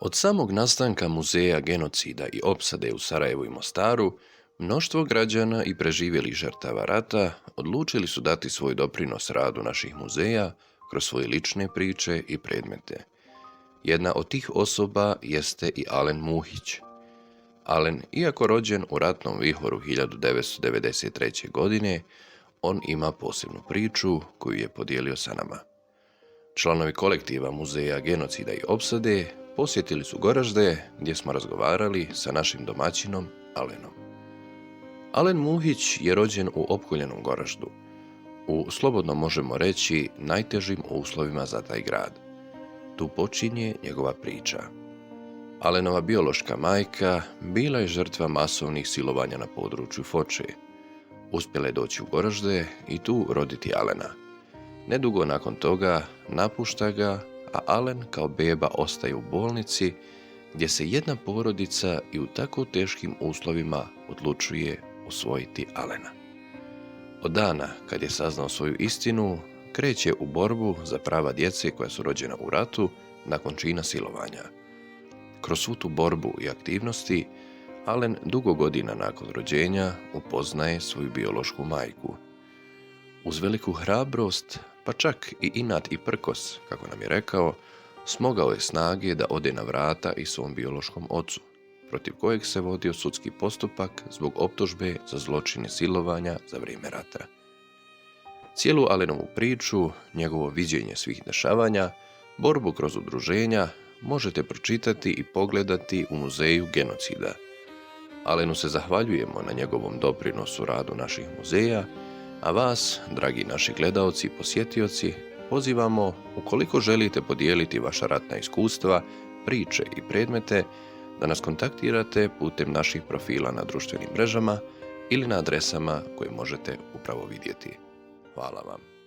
Od samog nastanka muzeja genocida i opsade u Sarajevu i Mostaru, mnoštvo građana i preživjelih žrtava rata odlučili su dati svoj doprinos radu naših muzeja kroz svoje lične priče i predmete. Jedna od tih osoba jeste i Alen Muhić. Alen, iako rođen u ratnom vihoru 1993. godine, on ima posebnu priču koju je podijelio sa nama. Članovi kolektiva Muzeja genocida i opsade posjetili su Goražde gdje smo razgovarali sa našim domaćinom Alenom. Alen Muhić je rođen u opkoljenom Goraždu, u slobodno možemo reći najtežim uslovima za taj grad. Tu počinje njegova priča. Alenova biološka majka bila je žrtva masovnih silovanja na području Foče. Uspjela je doći u Goražde i tu roditi Alena. Nedugo nakon toga napušta ga, a Alen kao beba ostaje u bolnici gdje se jedna porodica i u tako teškim uslovima odlučuje usvojiti Alena. Od dana kad je saznao svoju istinu, kreće u borbu za prava djece koja su rođena u ratu nakon čina silovanja. Kroz svu tu borbu i aktivnosti, Alen dugo godina nakon rođenja upoznaje svoju biološku majku. Uz veliku hrabrost, pa čak i inat i prkos, kako nam je rekao, smogao je snage da ode na vrata i svom biološkom ocu, protiv kojeg se vodio sudski postupak zbog optužbe za zločine silovanja za vrijeme rata. Cijelu Alenovu priču, njegovo viđenje svih dešavanja, borbu kroz udruženja, možete pročitati i pogledati u Muzeju genocida. Alenu se zahvaljujemo na njegovom doprinosu radu naših muzeja, a vas, dragi naši gledaoci i posjetioci, pozivamo, ukoliko želite podijeliti vaša ratna iskustva, priče i predmete, da nas kontaktirate putem naših profila na društvenim mrežama ili na adresama koje možete upravo vidjeti. Hvala vam.